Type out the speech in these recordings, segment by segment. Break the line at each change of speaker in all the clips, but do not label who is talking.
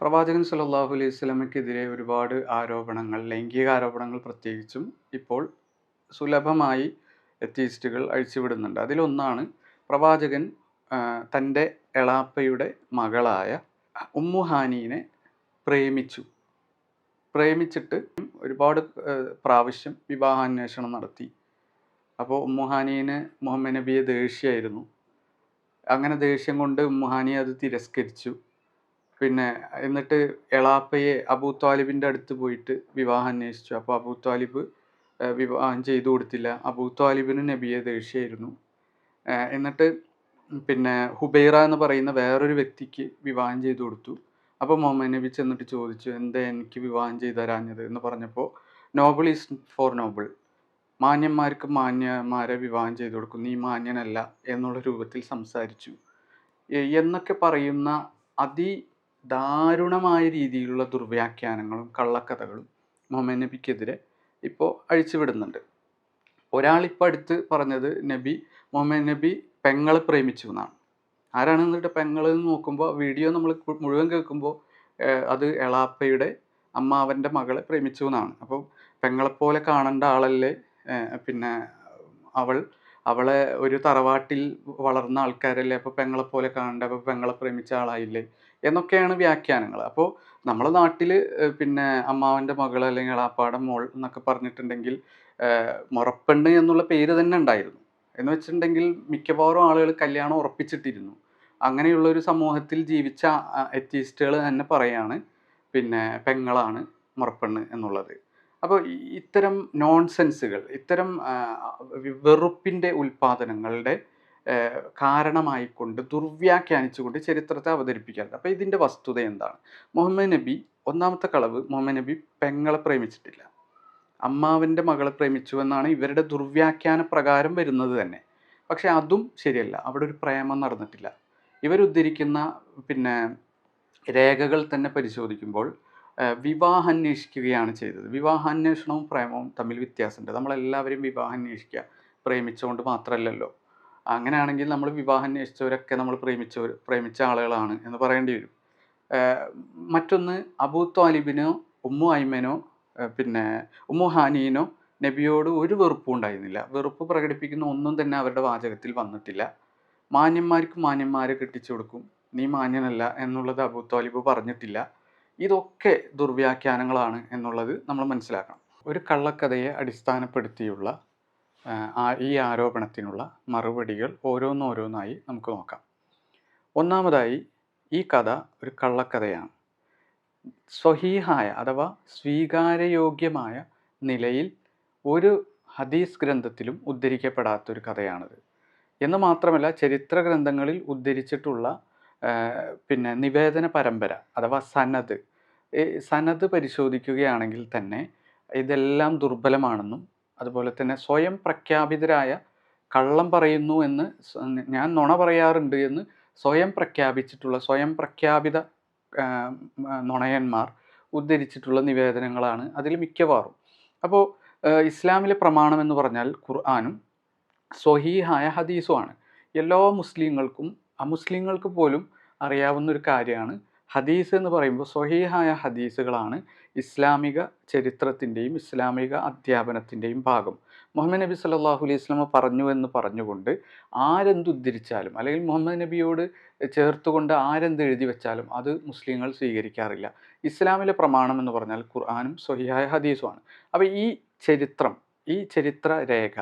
പ്രവാചകൻ സല്ലല്ലാഹു അലൈഹി വസല്ലമയ്ക്കെതിരെ ഒരുപാട് ആരോപണങ്ങൾ, ലൈംഗിക ആരോപണങ്ങൾ പ്രത്യേകിച്ചും ഇപ്പോൾ സുലഭമായി എത്തീസ്റ്റുകൾ അഴിച്ചുവിടുന്നുണ്ട്. അതിലൊന്നാണ് പ്രവാചകൻ തൻ്റെ എളാപ്പയുടെ മകളായ ഉമ്മു ഹാനീനെ പ്രേമിച്ചു. പ്രേമിച്ചിട്ട് ഒരുപാട് പ്രാവശ്യം വിവാഹാന്വേഷണം നടത്തി. അപ്പോൾ ഉമ്മു ഹാനീന് മുഹമ്മദ് നബിയെ ദേഷ്യമായിരുന്നു. അങ്ങനെ ദേഷ്യം കൊണ്ട് ഉമ്മു ഹാനി അത് തിരസ്കരിച്ചു. പിന്നെ എന്നിട്ട് എളാപ്പയെ അബൂ ത്വാലിബിൻ്റെ അടുത്ത് പോയിട്ട് വിവാഹം അന്വേഷിച്ചു. അപ്പോൾ അബൂ ത്വാലിബ് വിവാഹം ചെയ്തു കൊടുത്തില്ല. അബൂ ത്വാലിബിന് നബിയെ ദേഷ്യമായിരുന്നു. എന്നിട്ട് പിന്നെ ഹുബൈറ എന്ന് പറയുന്ന വേറൊരു വ്യക്തിക്ക് വിവാഹം ചെയ്തു കൊടുത്തു. അപ്പോൾ മുഹമ്മദ് നബി ചെന്നിട്ട് ചോദിച്ചു, എന്താ എനിക്ക് വിവാഹം ചെയ്തു തരാഞ്ഞത് എന്ന് പറഞ്ഞപ്പോൾ, നോബിൾ ഈസ് ഫോർ നോബിൾ, മാന്യന്മാർക്ക് മാന്യന്മാരെ വിവാഹം ചെയ്തു കൊടുക്കും, നീ മാന്യനല്ല എന്നുള്ള രൂപത്തിൽ സംസാരിച്ചു എന്നൊക്കെ പറയുന്ന അതിദാരുണമായ രീതിയിലുള്ള ദുർവ്യാഖ്യാനങ്ങളും കള്ളക്കഥകളും മുഹമ്മദ് നബിക്കെതിരെ ഇപ്പോൾ അഴിച്ചുവിടുന്നുണ്ട്. ഒരാളിപ്പോൾ അടുത്ത് പറഞ്ഞത് മുഹമ്മദ് നബി പെങ്ങളെ പ്രേമിച്ചു എന്നാണ്. ആരാണ് എന്നിട്ട് പെങ്ങളെന്ന് നോക്കുമ്പോൾ വീഡിയോ നമ്മൾ മുഴുവൻ കേൾക്കുമ്പോൾ അത് എളാപ്പയുടെ അമ്മാവൻ്റെ മകളെ പ്രേമിച്ചു എന്നാണ്. അപ്പോൾ പെങ്ങളെപ്പോലെ കാണേണ്ട ആളല്ലേ, പിന്നെ അവളെ ഒരു തറവാട്ടിൽ വളർന്ന ആൾക്കാരല്ലേ, അപ്പോൾ പെങ്ങളെപ്പോലെ കാണേണ്ട, അപ്പോൾ പെങ്ങളെ പ്രേമിച്ച ആളായില്ലേ എന്നൊക്കെയാണ് വ്യാഖ്യാനങ്ങൾ. അപ്പോൾ നമ്മളെ നാട്ടിൽ പിന്നെ അമ്മാവൻ്റെ മകൾ അല്ലെങ്കിൽ എളാപ്പാടെ മോൾ എന്നൊക്കെ പറഞ്ഞിട്ടുണ്ടെങ്കിൽ മുറപ്പെണ്ണ് എന്നുള്ള പേര് തന്നെ ഉണ്ടായിരുന്നു. എന്ന് വെച്ചിട്ടുണ്ടെങ്കിൽ മിക്കവാറും ആളുകൾ കല്യാണം ഉറപ്പിച്ചിട്ടിരുന്നു. അങ്ങനെയുള്ളൊരു സമൂഹത്തിൽ ജീവിച്ച എത്തീസ്റ്റുകൾ തന്നെ പറയാണ് പിന്നെ പെങ്ങളാണ് മുറപ്പെണ്ണ് എന്നുള്ളത്. അപ്പോൾ ഇത്തരം നോൺസെൻസുകൾ, ഇത്തരം വെറുപ്പിൻ്റെ ഉൽപ്പാദനങ്ങളുടെ കാരണമായിക്കൊണ്ട് ദുർവ്യാഖ്യാനിച്ചുകൊണ്ട് ചരിത്രത്തെ അവതരിപ്പിക്കാറുണ്ട്. അപ്പോൾ ഇതിൻ്റെ വസ്തുത എന്താണ്? മുഹമ്മദ് നബി, ഒന്നാമത്തെ കളവ്, മുഹമ്മദ് നബി പെങ്ങളെ പ്രേമിച്ചിട്ടില്ല, അമ്മാവൻ്റെ മകളെ പ്രേമിച്ചു എന്നാണ് ഇവരുടെ ദുർവ്യാഖ്യാന പ്രകാരം വരുന്നത് തന്നെ. പക്ഷെ അതും ശരിയല്ല. അവിടെ ഒരു പ്രേമം നടന്നിട്ടില്ല. ഇവരുദ്ധരിക്കുന്ന പിന്നെ രേഖകൾ തന്നെ പരിശോധിക്കുമ്പോൾ വിവാഹാന്വേഷിക്കുകയാണ് ചെയ്തത്. വിവാഹാന്വേഷണവും പ്രേമവും തമ്മിൽ വ്യത്യാസമുണ്ട്. നമ്മളെല്ലാവരും വിവാഹാന്വേഷിക്കുക പ്രേമിച്ചുകൊണ്ട് മാത്രമല്ലല്ലോ. അങ്ങനെയാണെങ്കിൽ നമ്മൾ വിവാഹാന്വേഷിച്ചവരൊക്കെ നമ്മൾ പ്രേമിച്ച ആളുകളാണ് എന്ന് പറയേണ്ടി വരും. മറ്റൊന്ന്, അബൂ ത്വാലിബിനോ ഉമ്മു ഐമനോ പിന്നെ ഉമ്മു ഹാനീനോ നബിയോട് ഒരു വെറുപ്പും ഉണ്ടായിരുന്നില്ല. വെറുപ്പ് പ്രകടിപ്പിക്കുന്ന ഒന്നും തന്നെ അവരുടെ വാചകത്തിൽ വന്നിട്ടില്ല. മാന്യന്മാർക്ക് മാന്യന്മാരെ കെട്ടിച്ചു കൊടുക്കും, നീ മാന്യനല്ല എന്നുള്ളത് അബൂ ത്വാലിബ് പറഞ്ഞിട്ടില്ല. ഇതൊക്കെ ദുർവ്യാഖ്യാനങ്ങളാണ് എന്നുള്ളത് നമ്മൾ മനസ്സിലാക്കണം. ഒരു കള്ളക്കഥയെ അടിസ്ഥാനപ്പെടുത്തിയുള്ള ഈ ആരോപണത്തിനുള്ള മറുപടികൾ ഓരോന്നോരോന്നായി നമുക്ക് നോക്കാം. ഒന്നാമതായി, ഈ കഥ ഒരു കള്ളക്കഥയാണ്. സ്വഹീഹായ അഥവാ സ്വീകാര്യയോഗ്യമായ നിലയിൽ ഒരു ഹദീസ് ഗ്രന്ഥത്തിലും ഉദ്ധരിക്കപ്പെടാത്തൊരു കഥയാണിത്. എന്ന് മാത്രമല്ല, ചരിത്ര ഗ്രന്ഥങ്ങളിൽ ഉദ്ധരിച്ചിട്ടുള്ള പിന്നെ നിവേദന പരമ്പര അഥവാ സനദ് പരിശോധിക്കുകയാണെങ്കിൽ തന്നെ ഇതെല്ലാം ദുർബലമാണെന്നും അതുപോലെ തന്നെ സ്വയം പ്രഖ്യാപിതരായ കള്ളം പറയുന്നു എന്ന്, ഞാൻ നുണ പറയാറുണ്ട് എന്ന് സ്വയം പ്രഖ്യാപിത നുണയന്മാർ ഉദ്ധരിച്ചിട്ടുള്ള നിവേദനങ്ങളാണ് അതിൽ മിക്കവാറും. അപ്പോൾ ഇസ്ലാമിലെ പ്രമാണം എന്ന് പറഞ്ഞാൽ ഖുർആനും സ്വഹീഹായ ഹദീസുമാണ്. എല്ലാ മുസ്ലിങ്ങൾക്കും അമുസ്ലിങ്ങൾക്ക് പോലും അറിയാവുന്ന ഒരു കാര്യമാണ്. ഹദീസ് എന്ന് പറയുമ്പോൾ സ്വഹീഹായ ഹദീസുകളാണ് ഇസ്ലാമിക ചരിത്രത്തിൻ്റെയും ഇസ്ലാമിക അധ്യാപനത്തിൻ്റെയും ഭാഗം. മുഹമ്മദ് നബി സല്ലല്ലാഹു അലൈഹി വസല്ലം പറഞ്ഞു എന്ന് പറഞ്ഞുകൊണ്ട് ആരെന്തുദ്ധരിച്ചാലും അല്ലെങ്കിൽ മുഹമ്മദ് നബിയോട് ചേർത്തുകൊണ്ട് ആരെന്ത് എഴുതി വെച്ചാലും അത് മുസ്ലിങ്ങൾ സ്വീകരിക്കാറില്ല. ഇസ്ലാമിലെ പ്രമാണം എന്ന് പറഞ്ഞാൽ ഖുർആനും സ്വഹീഹായ ഹദീസുമാണ്. അപ്പോൾ ഈ ചരിത്ര രേഖ,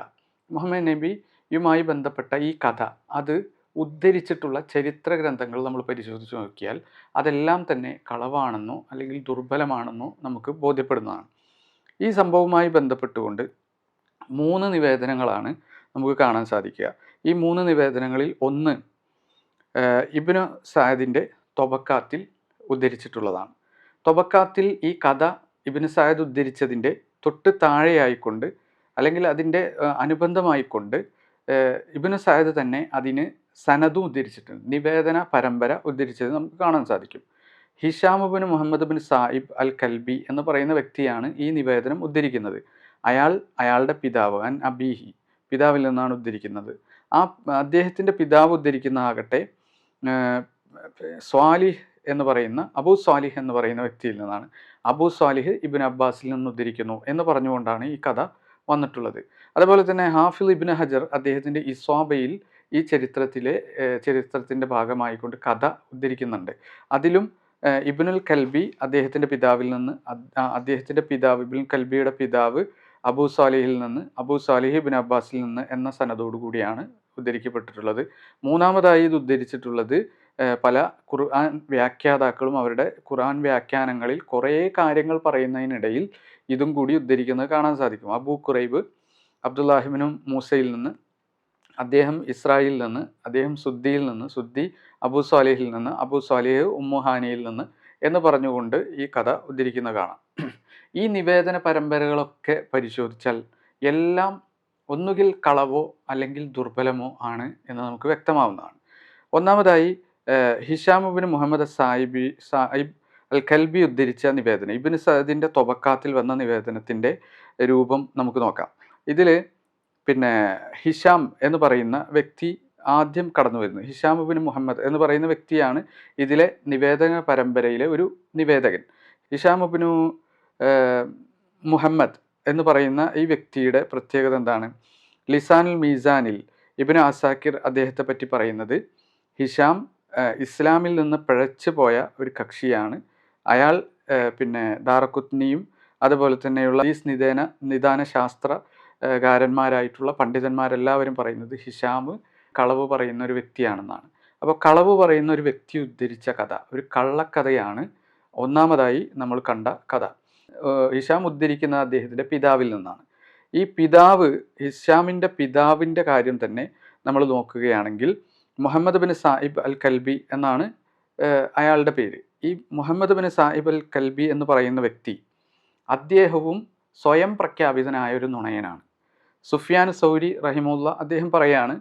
മുഹമ്മദ് നബിയുമായി ബന്ധപ്പെട്ട ഈ കഥ, അത് ഉദ്ധരിച്ചിട്ടുള്ള ചരിത്ര ഗ്രന്ഥങ്ങൾ നമ്മൾ പരിശോധിച്ച് നോക്കിയാൽ അതെല്ലാം തന്നെ കളവാണെന്നോ അല്ലെങ്കിൽ ദുർബലമാണെന്നോ നമുക്ക് ബോധ്യപ്പെടുന്നതാണ്. ഈ സംഭവവുമായി ബന്ധപ്പെട്ടുകൊണ്ട് 3 നിവേദനങ്ങളാണ് നമുക്ക് കാണാൻ സാധിക്കുക. ഈ 3 നിവേദനങ്ങളിൽ ഒന്ന് ഇബ്നു സഅദിൻ്റെ തൊബക്കാത്തിൽ ഉദ്ധരിച്ചിട്ടുള്ളതാണ്. തൊബക്കാത്തിൽ ഈ കഥ ഇബ്നു സഅദ് ഉദ്ധരിച്ചതിൻ്റെ തൊട്ട് താഴെയായിക്കൊണ്ട് അല്ലെങ്കിൽ അതിൻ്റെ അനുബന്ധമായിക്കൊണ്ട് ഇബ്നു സഅദ് തന്നെ അതിന് സനദും ഉദ്ധരിച്ചിട്ടുണ്ട്, നിവേദന പരമ്പര ഉദ്ധരിച്ചത് നമുക്ക് കാണാൻ സാധിക്കും. ഹിഷാം ഇബ്നു മുഹമ്മദ് ബിൻ സായിബ് അൽ കൽബി എന്ന് പറയുന്ന വ്യക്തിയാണ് ഈ നിവേദനം ഉദ്ധരിക്കുന്നത്. അയാളുടെ പിതാവ് അബീഹി, പിതാവിൽ നിന്നാണ് ഉദ്ധരിക്കുന്നത്. അദ്ദേഹത്തിൻ്റെ പിതാവ് ഉദ്ധരിക്കുന്ന ആകട്ടെ സ്വാലിഹ് എന്ന് പറയുന്ന അബൂ സ്വാലിഹ് എന്ന് പറയുന്ന വ്യക്തിയിൽ നിന്നാണ്. അബൂ സ്വാലിഹ് ഇബ്നു അബ്ബാസിൽ നിന്ന് ഉദ്ധരിക്കുന്നു എന്ന് പറഞ്ഞുകൊണ്ടാണ് ഈ കഥ വന്നിട്ടുള്ളത്. അതുപോലെ തന്നെ ഹാഫിദ് ഇബ്നു ഹജർ അദ്ദേഹത്തിൻ്റെ ഇസ്വാബയിൽ ഈ ചരിത്രത്തിൻ്റെ ഭാഗമായിക്കൊണ്ട് കഥ ഉദ്ധരിക്കുന്നുണ്ട്. അതിലും ഇബ്നുൽ കൽബി അദ്ദേഹത്തിൻ്റെ പിതാവിൽ നിന്ന് അദ്ദേഹത്തിൻ്റെ പിതാവ് ഇബ്നുൽ കൽബിയുടെ പിതാവ് അബൂ സ്വാലിഹിൽ നിന്ന് അബൂ സ്വാലിഹ് ഇബ്നു അബ്ബാസിൽ നിന്ന് എന്ന സനദോടു കൂടിയാണ് ഉദ്ധരിക്കപ്പെട്ടിട്ടുള്ളത്. മൂന്നാമതായി ഇത് ഉദ്ധരിച്ചിട്ടുള്ളത് പല ഖുർആൻ വ്യാഖ്യാതാക്കളും അവരുടെ ഖുർആൻ വ്യാഖ്യാനങ്ങളിൽ കുറേ കാര്യങ്ങൾ പറയുന്നതിനിടയിൽ ഇതും കൂടി ഉദ്ധരിക്കുന്നത് കാണാൻ സാധിക്കും. അബൂ ഖുറൈബ് അബ്ദുല്ലാഹിബ്നു മൂസയിൽ നിന്ന്, അദ്ദേഹം ഇസ്രായേലിൽ നിന്ന്, അദ്ദേഹം സുദ്ദിയിൽ നിന്ന്, സുദ്ദി അബൂ സ്വാലിഹിൽ നിന്ന്, അബൂ സ്വാലിഹ് ഉമ്മുഹാനിയിൽ നിന്ന് എന്ന് പറഞ്ഞുകൊണ്ട് ഈ കഥ ഉദ്ധരിക്കുന്നത് കാണാം. ഈ നിവേദന പരമ്പരകളൊക്കെ പരിശോധിച്ചാൽ എല്ലാം ഒന്നുകിൽ കളവോ അല്ലെങ്കിൽ ദുർബലമോ ആണ് എന്ന് നമുക്ക് വ്യക്തമാവുന്നതാണ്. ഒന്നാമതായി ഹിഷാം ഇബ്നു മുഹമ്മദ് സായിബ് അൽ കൽബി ഉദ്ധരിച്ച നിവേദനം, ഇബ്നു സഅദിൻ്റെ തൊബക്കാത്തിൽ വന്ന നിവേദനത്തിൻ്റെ രൂപം നമുക്ക് നോക്കാം. ഇതിൽ പിന്നെ ഹിഷാം എന്ന് പറയുന്ന വ്യക്തി ആദ്യം കടന്നു വരുന്നത്. ഹിഷാം ഇബ്നു മുഹമ്മദ് എന്ന് പറയുന്ന വ്യക്തിയാണ് ഇതിലെ നിവേദന പരമ്പരയിലെ ഒരു നിവേദകൻ. ഹിഷാം ഇബ്നു മുഹമ്മദ് എന്ന് പറയുന്ന ഈ വ്യക്തിയുടെ പ്രത്യേകത എന്താണ്? ലിസാനുൽ മീസാനിൽ ഇബ്നു അസാക്കിർ അദ്ദേഹത്തെ പറ്റി പറയുന്നത്, ഹിഷാം ഇസ്ലാമിൽ നിന്ന് പിഴച്ചു പോയ ഒരു കക്ഷിയാണ്. അയാൾ പിന്നെ ദാറഖുത്നിയും അതുപോലെ തന്നെയുള്ള ഈ നിദാന ശാസ്ത്രകാരന്മാരായിട്ടുള്ള പണ്ഡിതന്മാരെല്ലാവരും പറയുന്നത് ഹിഷാം കളവ് പറയുന്ന ഒരു വ്യക്തിയാണെന്നാണ്. അപ്പോൾ കളവ് പറയുന്ന ഒരു വ്യക്തി ഉദ്ധരിച്ച കഥ ഒരു കള്ളക്കഥയാണ് ഒന്നാമതായി നമ്മൾ കണ്ട കഥ. ഹിഷാം ഉദ്ധരിക്കുന്ന അദ്ദേഹത്തിൻ്റെ പിതാവിൽ നിന്നാണ്. ഈ പിതാവ്, ഹിഷാമിൻ്റെ പിതാവിൻ്റെ കാര്യം തന്നെ നമ്മൾ നോക്കുകയാണെങ്കിൽ മുഹമ്മദ് ബിൻ സായിബ് അൽ കൽബി എന്നാണ് അയാളുടെ പേര്. ഈ മുഹമ്മദ് ബിൻ സായിബ് അൽ കൽബി എന്ന് പറയുന്ന വ്യക്തി അദ്ദേഹവും സ്വയം പ്രഖ്യാപിതനായ ഒരു നുണയനാണ്. സുഫിയാൻ സൗരി റഹിമുള്ള അദ്ദേഹം പറയാണ്,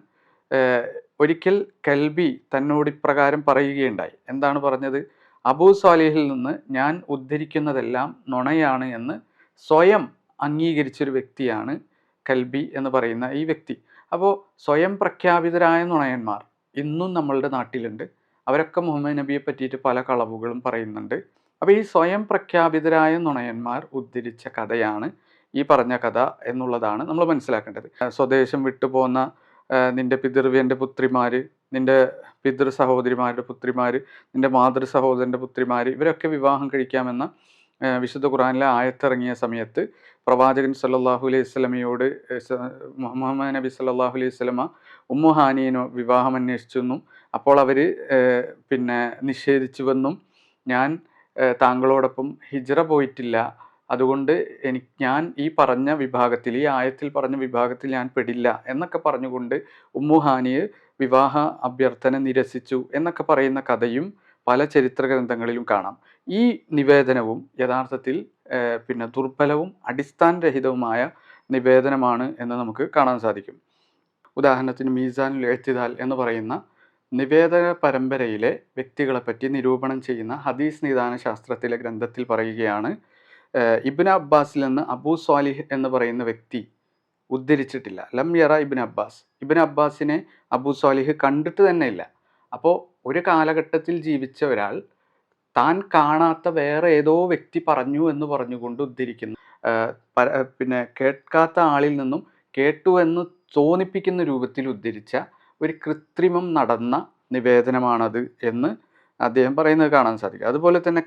ഒരിക്കൽ കൽബി തന്നോട് ഇപ്രകാരം പറയുകയുണ്ടായി. എന്താണ് പറഞ്ഞത്? അബൂ സ്വാലിഹിൽ നിന്ന് ഞാൻ ഉദ്ധരിക്കുന്നതെല്ലാം നുണയാണ് എന്ന് സ്വയം അംഗീകരിച്ചൊരു വ്യക്തിയാണ് കൽബി എന്ന് പറയുന്ന ഈ വ്യക്തി. അപ്പോൾ സ്വയം പ്രഖ്യാപിതരായ നുണയന്മാർ ഇന്നും നമ്മളുടെ നാട്ടിലുണ്ട്. അവരൊക്കെ മുഹമ്മദ് നബിയെ പറ്റിയിട്ട് പല കളവുകളും പറയുന്നുണ്ട്. അപ്പോൾ ഈ സ്വയം പ്രഖ്യാപിതരായ നുണയന്മാർ ഉദ്ധരിച്ച കഥയാണ് ഈ പറഞ്ഞ കഥ എന്നുള്ളതാണ് നമ്മൾ മനസ്സിലാക്കേണ്ടത്. സ്വദേശം വിട്ടുപോകുന്ന നിൻ്റെ പിതൃവ്യൻ്റെ പുത്രിമാർ, നിൻ്റെ പിതൃ സഹോദരിമാരുടെ പുത്രിമാർ, നിൻ്റെ മാതൃ സഹോദരൻ്റെ പുത്രിമാർ, ഇവരൊക്കെ വിവാഹം കഴിക്കാമെന്ന വിശുദ്ധ ഖുർആനിലെ ആയത്തിറങ്ങിയ സമയത്ത് പ്രവാചകൻ സല്ലല്ലാഹു അലൈഹി വസല്ലമയോട് മുഹമ്മദ് നബി സല്ലല്ലാഹു അലൈഹി വസല്ലമ ഉമ്മുഹാനിയെ വിവാഹം അന്വേഷിച്ചെന്നും അപ്പോൾ അവർ പിന്നെ നിഷേധിച്ചുവെന്നും, ഞാൻ താങ്കളോടൊപ്പം ഹിജ്റ പോയിട്ടില്ല, അതുകൊണ്ട് ഞാൻ ഈ പറഞ്ഞ വിഭാഗത്തിൽ, ഈ ആയത്തിൽ പറഞ്ഞ വിഭാഗത്തിൽ ഞാൻ പെടില്ല എന്നൊക്കെ പറഞ്ഞുകൊണ്ട് ഉമ്മുഹാനിയെ വിവാഹ അഭ്യർത്ഥന നിരസിച്ചു എന്നൊക്കെ പറയുന്ന കഥയും പല ചരിത്ര ഗ്രന്ഥങ്ങളിലും കാണാം. ഈ നിവേദനവും യഥാർത്ഥത്തിൽ പിന്നെ ദുർബലവും അടിസ്ഥാനരഹിതവുമായ നിവേദനമാണ് എന്ന് നമുക്ക് കാണാൻ സാധിക്കും. ഉദാഹരണത്തിന് മീസാനുൽ ഇഅ്തിദാൽ എന്ന് പറയുന്ന നിവേദന പരമ്പരയിലെ വ്യക്തികളെപ്പറ്റി നിരൂപണം ചെയ്യുന്ന ഹദീസ് നിദാന ശാസ്ത്രത്തിലെ ഗ്രന്ഥത്തിൽ പറയുകയാണ്, ഇബ്നു അബ്ബാസിൽ നിന്ന് അബൂ സ്വാലിഹ് എന്ന് പറയുന്ന വ്യക്തി ഉദ്ധരിച്ചിട്ടില്ല. ലം യറ ഇബ്നു അബ്ബാസ്, ഇബ്നു അബ്ബാസിനെ അബൂ സ്വാലിഹ് കണ്ടിട്ട് തന്നെ ഇല്ല. അപ്പോൾ ഒരു കാലഘട്ടത്തിൽ ജീവിച്ച ഒരാൾ താൻ കാണാത്ത വേറെ ഏതോ വ്യക്തി പറഞ്ഞു എന്ന് പറഞ്ഞുകൊണ്ട് ഉദ്ധരിക്കുന്നു. പിന്നെ കേൾക്കാത്ത ആളിൽ നിന്നും കേട്ടു എന്ന് തോന്നിപ്പിക്കുന്ന രൂപത്തിൽ ഉദ്ധരിച്ച ഒരു കൃത്രിമം നടന്ന നിവേദനമാണത് എന്ന് അദ്ദേഹം പറയുന്നത് കാണാൻ സാധിക്കും. അതുപോലെ തന്നെ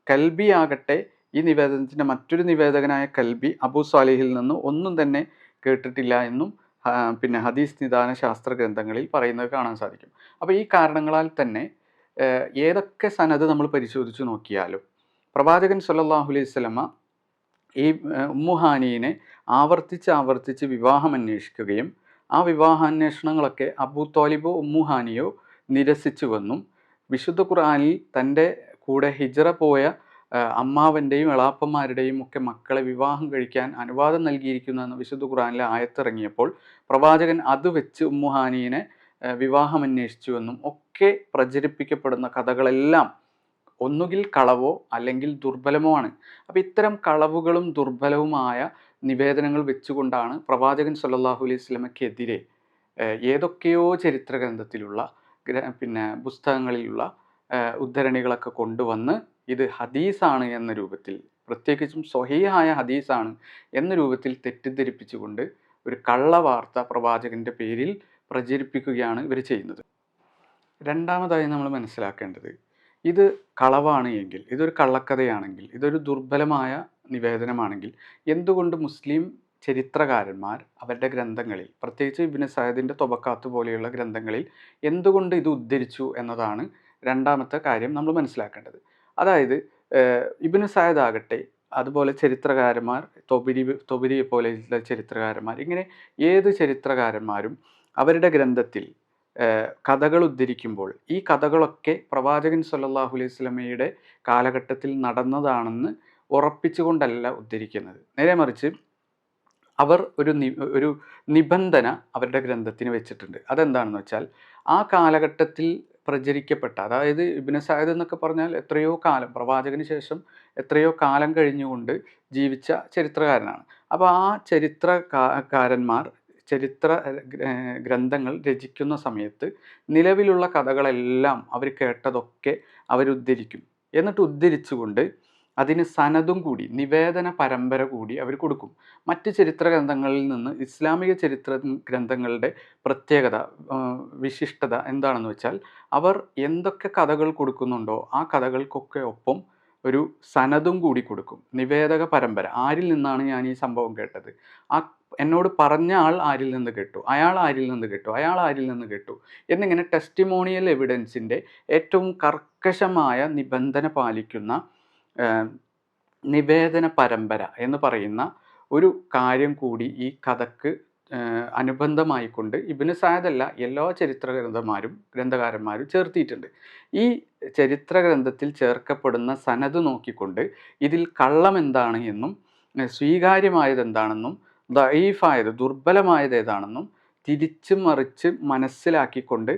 കൽബി ആകട്ടെ ഈ നിവേദനത്തിൻ്റെ മറ്റൊരു നിവേദകനായ കൽബി അബൂ സ്വാലിഹിൽ നിന്ന് ഒന്നും തന്നെ കേട്ടിട്ടില്ല എന്നും പിന്നെ ഹദീസ് നിദാന ശാസ്ത്ര ഗ്രന്ഥങ്ങളിൽ പറയുന്നത് കാണാൻ സാധിക്കും. അപ്പോൾ ഈ കാരണങ്ങളാൽ തന്നെ ഏതൊക്കെ സനദ് നമ്മൾ പരിശോധിച്ച് നോക്കിയാലും പ്രവാചകൻ സല്ലല്ലാഹു അലൈഹി വസല്ലമ ഈ ഉമ്മുഹാനിയെ ആവർത്തിച്ച് വിവാഹം അന്വേഷിക്കുകയും ആ വിവാഹാന്വേഷണങ്ങളൊക്കെ അബൂ ത്വാലിബോ ഉമ്മുഹാനിയോ നിരസിച്ചുവെന്നും, വിശുദ്ധ ഖുർആനിൽ തൻ്റെ കൂടെ ഹിജ്റ പോയ അമ്മാവൻ്റെയും എളാപ്പന്മാരുടെയും ഒക്കെ മക്കളെ വിവാഹം കഴിക്കാൻ അനുവാദം നൽകിയിരിക്കുന്നു എന്ന വിശുദ്ധ ഖുർആനിലെ ആയത്തിറങ്ങിയപ്പോൾ പ്രവാചകൻ അത് വെച്ച് ഉമ്മുഹാനിയെ വിവാഹം അന്വേഷിച്ചുവെന്നും ഒക്കെ പ്രചരിപ്പിക്കപ്പെടുന്ന കഥകളെല്ലാം ഒന്നുകിൽ കളവോ അല്ലെങ്കിൽ ദുർബലമോ ആണ്. അപ്പോൾ ഇത്തരം കളവുകളും ദുർബലവുമായ നിവേദനങ്ങൾ വെച്ചുകൊണ്ടാണ് പ്രവാചകൻ സല്ലല്ലാഹു അലൈഹി വസല്ലമയ്ക്കെതിരെ ഏതൊക്കെയോ ചരിത്ര ഗ്രന്ഥത്തിലുള്ള പിന്നെ പുസ്തകങ്ങളിലുള്ള ഉദ്ധരണികളൊക്കെ കൊണ്ടുവന്ന് ഇത് ഹദീസാണ് എന്ന രൂപത്തിൽ, പ്രത്യേകിച്ചും സ്വഹീഹായ ഹദീസാണ് എന്ന രൂപത്തിൽ തെറ്റിദ്ധരിപ്പിച്ചുകൊണ്ട് ഒരു കള്ള വാർത്ത പ്രവാചകൻ്റെ പേരിൽ പ്രചരിപ്പിക്കുകയാണ് ഇവർ ചെയ്യുന്നത്. രണ്ടാമതായി നമ്മൾ മനസ്സിലാക്കേണ്ടത്, ഇത് കളവാണ് എങ്കിൽ, ഇതൊരു കള്ളക്കഥയാണെങ്കിൽ, ഇതൊരു ദുർബലമായ നിവേദനമാണെങ്കിൽ എന്തുകൊണ്ട് മുസ്ലിം ചരിത്രകാരന്മാർ അവരുടെ ഗ്രന്ഥങ്ങളിൽ, പ്രത്യേകിച്ച് ഇബ്നു സഅദിൻ്റെ തൊബക്കാത്ത് പോലെയുള്ള ഗ്രന്ഥങ്ങളിൽ എന്തുകൊണ്ട് ഇത് ഉദ്ധരിച്ചു എന്നതാണ് രണ്ടാമത്തെ കാര്യം നമ്മൾ മനസ്സിലാക്കേണ്ടത്. അതായത് ഇബ്നു സഅദ് ആകട്ടെ, അതുപോലെ ചരിത്രകാരന്മാർ, തൊബരിയെ പോലെയുള്ള ചരിത്രകാരന്മാർ, ഇങ്ങനെ ഏത് ചരിത്രകാരന്മാരും അവരുടെ ഗ്രന്ഥത്തിൽ കഥകൾ ഉദ്ധരിക്കുമ്പോൾ ഈ കഥകളൊക്കെ പ്രവാചകൻ സല്ലല്ലാഹു അലൈഹി വസല്ലമയുടെ കാലഘട്ടത്തിൽ നടന്നതാണെന്ന് ഉറപ്പിച്ചുകൊണ്ടല്ല ഉദ്ധരിക്കുന്നത്. നേരെ മറിച്ച് അവർ ഒരു നിബന്ധന അവരുടെ ഗ്രന്ഥത്തിന് വെച്ചിട്ടുണ്ട്. അതെന്താണെന്ന് വെച്ചാൽ, ആ കാലഘട്ടത്തിൽ പ്രചരിക്കപ്പെട്ട, അതായത് ഇബ്നു സഅദ് എന്നൊക്കെ പറഞ്ഞാൽ എത്രയോ കാലം, പ്രവാചകന് ശേഷം എത്രയോ കാലം കഴിഞ്ഞുകൊണ്ട് ജീവിച്ച ചരിത്രകാരനാണ്. അപ്പോൾ ആ ചരിത്രകാരന്മാർ ചരിത്ര ഗ്രന്ഥങ്ങൾ രചിക്കുന്ന സമയത്ത് നിലവിലുള്ള കഥകളെല്ലാം അവർ കേട്ടതൊക്കെ അവരുദ്ധരിക്കും. എന്നിട്ട് ഉദ്ധരിച്ചുകൊണ്ട് അതിന് സനദും കൂടി, നിവേദന പരമ്പര കൂടി അവർ കൊടുക്കും. മറ്റ് ചരിത്ര ഗ്രന്ഥങ്ങളിൽ നിന്ന് ഇസ്ലാമിക ചരിത്ര ഗ്രന്ഥങ്ങളുടെ പ്രത്യേകത, വിശിഷ്ടത എന്താണെന്ന് വെച്ചാൽ, അവർ എന്തൊക്കെ കഥകൾ കൊടുക്കുന്നുണ്ടോ ആ കഥകൾക്കൊക്കെ ഒപ്പം ഒരു സനദും കൂടി കൊടുക്കും. നിവേദക പരമ്പര, ആരിൽ നിന്നാണ് ഞാൻ ഈ സംഭവം കേട്ടത്, എന്നോട് പറഞ്ഞ ആൾ ആരിൽ നിന്ന് കേട്ടു, അയാൾ ആരിൽ നിന്ന് കേട്ടു, അയാൾ ആരിൽ നിന്ന് കേട്ടു എന്നിങ്ങനെ ടെസ്റ്റിമോണിയൽ എവിഡൻസിൻ്റെ ഏറ്റവും കർക്കശമായ നിബന്ധന പാലിക്കുന്ന നിവേദന പരമ്പര എന്ന് പറയുന്ന ഒരു കാര്യം കൂടി ഈ കഥക്ക് അനുബന്ധമായിക്കൊണ്ട് ഇബ്നു സഅദ് അല്ല, എല്ലാ ഗ്രന്ഥകാരന്മാരും ചേർത്തിയിട്ടുണ്ട്. ഈ ചരിത്ര ഗ്രന്ഥത്തിൽ ചേർക്കപ്പെടുന്ന സനദ് നോക്കിക്കൊണ്ട് ഇതിൽ കള്ളം എന്താണ് എന്നും സ്വീകാര്യമായത് എന്താണെന്നും ദഈഫായത്, ദുർബലമായത് ഏതാണെന്നും തിരിച്ച് മറിച്ച് മനസ്സിലാക്കിക്കൊണ്ട്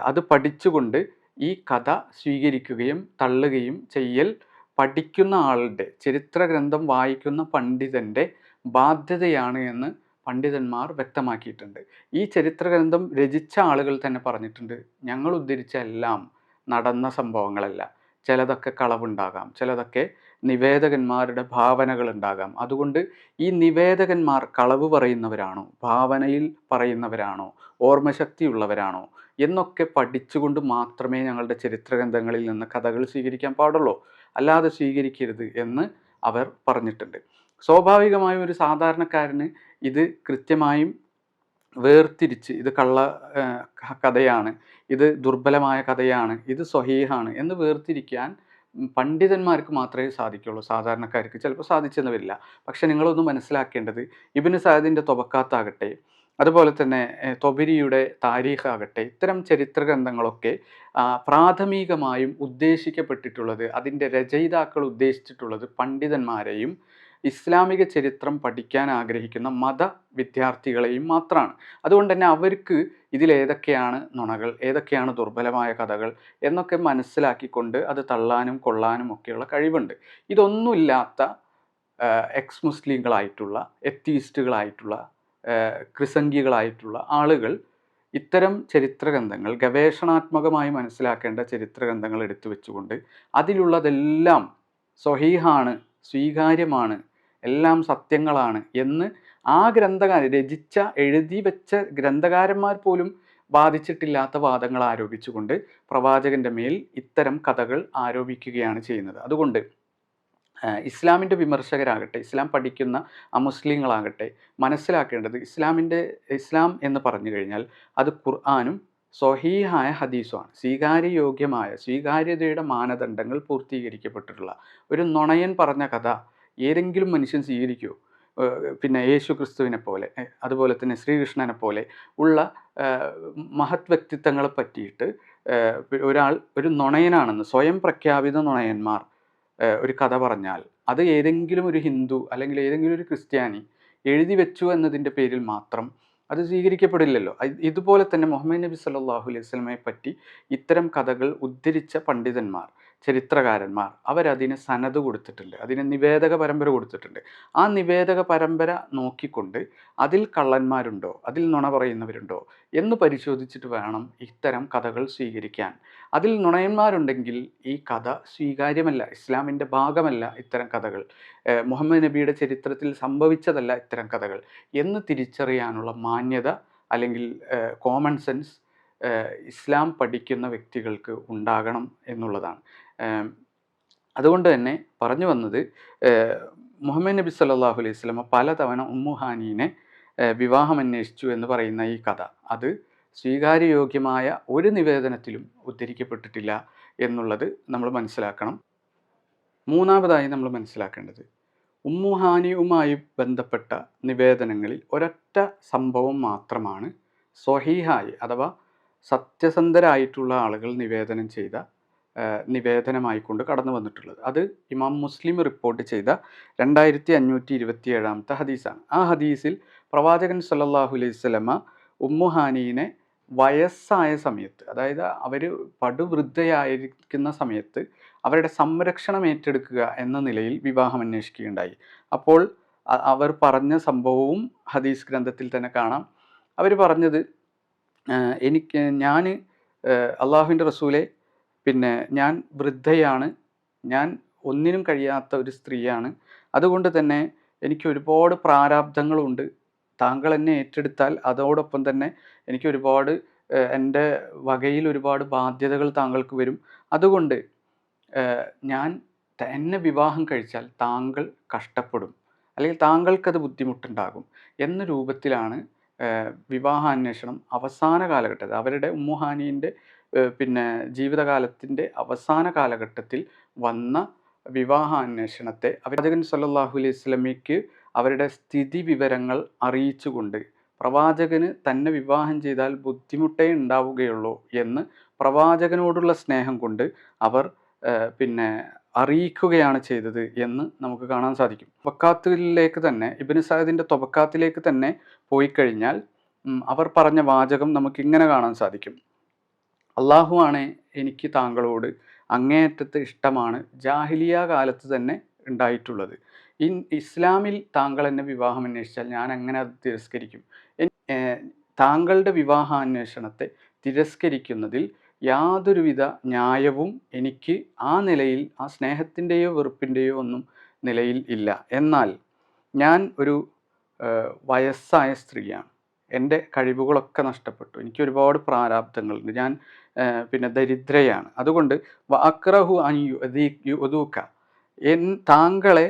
അത് പഠിച്ചുകൊണ്ട് ഈ കഥ സ്വീകരിക്കുകയും തള്ളുകയും ചെയ്യൽ പഠിക്കുന്ന ആളുടെ, ചരിത്ര ഗ്രന്ഥം വായിക്കുന്ന പണ്ഡിതൻ്റെ ബാധ്യതയാണ് എന്ന് പണ്ഡിതന്മാർ വ്യക്തമാക്കിയിട്ടുണ്ട്. ഈ ചരിത്ര ഗ്രന്ഥം രചിച്ച ആളുകൾ തന്നെ പറഞ്ഞിട്ടുണ്ട്, ഞങ്ങൾ ഉദ്ധരിച്ച എല്ലാം നടന്ന സംഭവങ്ങളല്ല, ചിലതൊക്കെ കളവുണ്ടാകാം, ചിലതൊക്കെ നിവേദകന്മാരുടെ ഭാവനകൾ ഉണ്ടാകാം. അതുകൊണ്ട് ഈ നിവേദകന്മാർ കളവ് പറയുന്നവരാണോ, ഭാവനയിൽ പറയുന്നവരാണോ, ഓർമ്മശക്തിയുള്ളവരാണോ എന്നൊക്കെ പഠിച്ചുകൊണ്ട് മാത്രമേ ഞങ്ങളുടെ ചരിത്ര ഗ്രന്ഥങ്ങളിൽ നിന്ന് കഥകൾ സ്വീകരിക്കാൻ പാടുള്ളൂ, അല്ലാതെ സ്വീകരിക്കരുത് എന്ന് അവർ പറഞ്ഞിട്ടുണ്ട്. സ്വാഭാവികമായും ഒരു സാധാരണക്കാരന് ഇത് കൃത്യമായും വേർതിരിച്ച്, ഇത് കള്ള കഥയാണ്, ഇത് ദുർബലമായ കഥയാണ്, ഇത് സ്വഹീഹാണ് എന്ന് വേർതിരിക്കാൻ പണ്ഡിതന്മാർക്ക് മാത്രമേ സാധിക്കുള്ളൂ. സാധാരണക്കാർക്ക് ചിലപ്പോൾ സാധിച്ചെന്ന് വരില്ല. പക്ഷെ നിങ്ങളൊന്ന് മനസ്സിലാക്കേണ്ടത്, ഇബ്നു സഅദിൻ്റെ തൊബക്കാത്താകട്ടെ, അതുപോലെ തന്നെ തൊബരിയുടെ താരീഖ് ആകട്ടെ, ഇത്തരം ചരിത്ര ഗ്രന്ഥങ്ങളൊക്കെ പ്രാഥമികമായും ഉദ്ദേശിക്കപ്പെട്ടിട്ടുള്ളത്, അതിൻ്റെ രചയിതാക്കൾ ഉദ്ദേശിച്ചിട്ടുള്ളത് പണ്ഡിതന്മാരെയും ഇസ്ലാമിക ചരിത്രം പഠിക്കാൻ ആഗ്രഹിക്കുന്ന മത വിദ്യാർത്ഥികളെയും മാത്രമാണ്. അതുകൊണ്ട് തന്നെ അവർക്ക് ഇതിലേതൊക്കെയാണ് നുണകൾ, ഏതൊക്കെയാണ് ദുർബലമായ കഥകൾ എന്നൊക്കെ മനസ്സിലാക്കിക്കൊണ്ട് അത് തള്ളാനും കൊള്ളാനും ഒക്കെയുള്ള കഴിവുണ്ട്. ഇതൊന്നുമില്ലാത്ത എക്സ് മുസ്ലിങ്ങളായിട്ടുള്ള, എത്തീസ്റ്റുകളായിട്ടുള്ള, ക്രിസംഖികളായിട്ടുള്ള ആളുകൾ ഇത്തരം ചരിത്ര ഗ്രന്ഥങ്ങൾ, ഗവേഷണാത്മകമായി മനസ്സിലാക്കേണ്ട ചരിത്ര ഗ്രന്ഥങ്ങൾ എടുത്തു വെച്ചുകൊണ്ട് അതിലുള്ളതെല്ലാം സ്വഹീഹാണ്, സ്വീകാര്യമാണ്, എല്ലാം സത്യങ്ങളാണ് എന്ന് ആ രചിച്ച, എഴുതി വെച്ച ഗ്രന്ഥകാരന്മാർ പോലും ബാധിച്ചിട്ടില്ലാത്ത വാദങ്ങൾ ആരോപിച്ചുകൊണ്ട് പ്രവാചകൻ്റെ മേൽ ഇത്തരം കഥകൾ ആരോപിക്കുകയാണ് ചെയ്യുന്നത്. അതുകൊണ്ട് ഇസ്ലാമിൻ്റെ വിമർശകരാകട്ടെ, ഇസ്ലാം പഠിക്കുന്ന അമുസ്ലിങ്ങളാകട്ടെ മനസ്സിലാക്കേണ്ടത്, ഇസ്ലാം എന്ന് പറഞ്ഞു കഴിഞ്ഞാൽ അത് ഖുർആനും സ്വഹീഹായ ഹദീസുമാണ്. സ്വീകാര്യയോഗ്യമായ, സ്വീകാര്യതയുടെ മാനദണ്ഡങ്ങൾ പൂർത്തീകരിക്കപ്പെട്ടിട്ടുള്ള ഒരു നുണയൻ പറഞ്ഞ കഥ ഏതെങ്കിലും മനുഷ്യൻ സ്വീകരിക്കുമോ? പിന്നെ യേശു ക്രിസ്തുവിനെ പോലെ, അതുപോലെ തന്നെ ശ്രീകൃഷ്ണനെ പോലെ ഉള്ള മഹത് വ്യക്തിത്വങ്ങളെ പറ്റിയിട്ട് ഒരാൾ ഒരു നുണയനാണെന്ന് സ്വയം പ്രഖ്യാപിത നുണയന്മാർ ഒരു കഥ പറഞ്ഞാൽ അത് ഏതെങ്കിലും ഒരു ഹിന്ദു അല്ലെങ്കിൽ ഏതെങ്കിലും ഒരു ക്രിസ്ത്യാനി എഴുതി വെച്ചു എന്നതിൻ്റെ പേരിൽ മാത്രം അത് സ്വീകരിക്കപ്പെടില്ലല്ലോ. ഇതുപോലെ തന്നെ മുഹമ്മദ് നബി സല്ലല്ലാഹു അലൈഹി വസല്ലമയെ പറ്റി ഇത്തരം കഥകൾ ഉദ്ധരിച്ച പണ്ഡിതന്മാർ, ചരിത്രകാരന്മാർ അവരതിന് സനത് കൊടുത്തിട്ടുണ്ട്, അതിന് നിവേദക പരമ്പര കൊടുത്തിട്ടുണ്ട്. ആ നിവേദക പരമ്പര നോക്കിക്കൊണ്ട് അതിൽ കള്ളന്മാരുണ്ടോ, അതിൽ നുണ പറയുന്നവരുണ്ടോ എന്ന് പരിശോധിച്ചിട്ട് വേണം ഇത്തരം കഥകൾ സ്വീകരിക്കാൻ. അതിൽ നുണയന്മാരുണ്ടെങ്കിൽ ഈ കഥ സ്വീകാര്യമല്ല, ഇസ്ലാമിൻ്റെ ഭാഗമല്ല ഇത്തരം കഥകൾ, മുഹമ്മദ് നബിയുടെ ചരിത്രത്തിൽ സംഭവിച്ചതല്ല ഇത്തരം കഥകൾ എന്ന് തിരിച്ചറിയാനുള്ള മാന്യത അല്ലെങ്കിൽ കോമൺ സെൻസ് ഇസ്ലാം പഠിക്കുന്ന വ്യക്തികൾക്ക് ഉണ്ടാകണം എന്നുള്ളതാണ്. അതുകൊണ്ട് തന്നെ പറഞ്ഞു വന്നത്, മുഹമ്മദ് നബി സല്ലല്ലാഹു അലൈഹി വസല്ലമ പലതവണ ഉമ്മുഹാനീനെ വിവാഹം അന്വേഷിച്ചു എന്ന് പറയുന്ന ഈ കഥ അത് സ്വീകാര്യയോഗ്യമായ ഒരു നിവേദനത്തിലും ഉദ്ധരിക്കപ്പെട്ടിട്ടില്ല എന്നുള്ളത് നമ്മൾ മനസ്സിലാക്കണം. മൂന്നാമതായി നമ്മൾ മനസ്സിലാക്കേണ്ടത്, ഉമ്മുഹാനിയുമായി ബന്ധപ്പെട്ട നിവേദനങ്ങളിൽ ഒരൊറ്റ സംഭവം മാത്രമാണ് സ്വഹീഹായി അഥവാ സത്യസന്ധരായിട്ടുള്ള ആളുകൾ നിവേദനം ചെയ്ത നിവേദനമായിക്കൊണ്ട് കടന്നു വന്നിട്ടുള്ളത്. അത് ഇമാം മുസ്ലിം റിപ്പോർട്ട് ചെയ്ത 2527 ഹദീസാണ്. ആ ഹദീസിൽ പ്രവാചകൻ സല്ലല്ലാഹു അലൈഹി വസല്ലമ ഉമ്മുഹാനീനെ വയസ്സായ സമയത്ത്, അതായത് അവർ പടുവൃദ്ധയായിരിക്കുന്ന സമയത്ത് അവരുടെ സംരക്ഷണം ഏറ്റെടുക്കുക എന്ന നിലയിൽ വിവാഹം അന്വേഷിക്കുകയുണ്ടായി. അപ്പോൾ അവർ പറഞ്ഞ സംഭവവും ഹദീസ് ഗ്രന്ഥത്തിൽ തന്നെ കാണാം. അവർ പറഞ്ഞത്, ഞാൻ അള്ളാഹുവിൻ്റെ റസൂലെ, ഞാൻ വൃദ്ധയാണ്, ഞാൻ ഒന്നിനും കഴിയാത്ത ഒരു സ്ത്രീയാണ്, അതുകൊണ്ട് തന്നെ എനിക്ക് ഒരുപാട് പ്രാരാബ്ധങ്ങളുണ്ട്, താങ്കൾ എന്നെ ഏറ്റെടുത്താൽ അതോടൊപ്പം തന്നെ എനിക്ക് ഒരുപാട് എൻ്റെ വകയിൽ ഒരുപാട് ബാധ്യതകൾ താങ്കൾക്ക് വരും, അതുകൊണ്ട് എന്നെ വിവാഹം കഴിച്ചാൽ താങ്കൾ കഷ്ടപ്പെടും, അല്ലെങ്കിൽ താങ്കൾക്കത് ബുദ്ധിമുട്ടുണ്ടാകും എന്ന രൂപത്തിലാണ് വിവാഹാന്വേഷണം അവസാന കാലഘട്ടത്തിൽ, അവരുടെ ഉമ്മുഹാനീൻ്റെ ജീവിതകാലത്തിൻ്റെ അവസാന കാലഘട്ടത്തിൽ വന്ന വിവാഹാന്വേഷണത്തെ പ്രവാചകൻ സല്ലല്ലാഹു അലൈഹി വസല്ലമയ്ക്ക് അവരുടെ സ്ഥിതി വിവരങ്ങൾ അറിയിച്ചുകൊണ്ട്, പ്രവാചകന് തന്നെ വിവാഹം ചെയ്താൽ ബുദ്ധിമുട്ടേ ഉണ്ടാവുകയുള്ളൂ എന്ന് പ്രവാചകനോടുള്ള സ്നേഹം കൊണ്ട് അവർ അറിയിക്കുകയാണ് ചെയ്തത് എന്ന് നമുക്ക് കാണാൻ സാധിക്കും. തൊബക്കാത്തിലേക്ക് തന്നെ, ഇബ്നു സഅദിൻ്റെ തൊബക്കാത്തിലേക്ക് തന്നെ പോയി കഴിഞ്ഞാൽ അവർ പറഞ്ഞ വാചകം നമുക്കിങ്ങനെ കാണാൻ സാധിക്കും: അള്ളാഹുവാണ് എനിക്ക് താങ്കളോട് അങ്ങേയറ്റത്ത് ഇഷ്ടമാണ്, ജാഹിലിയ കാലത്ത് തന്നെ ഉണ്ടായിട്ടുള്ളത്. ഇസ്ലാമിൽ താങ്കൾ എന്നെ വിവാഹം അന്വേഷിച്ചാൽ ഞാൻ എങ്ങനെ അത് തിരസ്കരിക്കും? താങ്കളുടെ വിവാഹാന്വേഷണത്തെ തിരസ്കരിക്കുന്നതിൽ യാതൊരുവിധ ന്യായവും എനിക്ക് ആ നിലയിൽ, ആ സ്നേഹത്തിൻ്റെയോ വെറുപ്പിൻ്റെയോ ഒന്നും നിലയിൽ ഇല്ല. എന്നാൽ ഞാൻ ഒരു വയസ്സായ സ്ത്രീയാണ്, എൻ്റെ കഴിവുകളൊക്കെ നഷ്ടപ്പെട്ടു, എനിക്ക് ഒരുപാട് പ്രാരാബ്ധങ്ങളുണ്ട്, ഞാൻ ദരിദ്രയാണ്, അതുകൊണ്ട് വഅക്റഹു അൻ യുദൂക, താങ്കളെ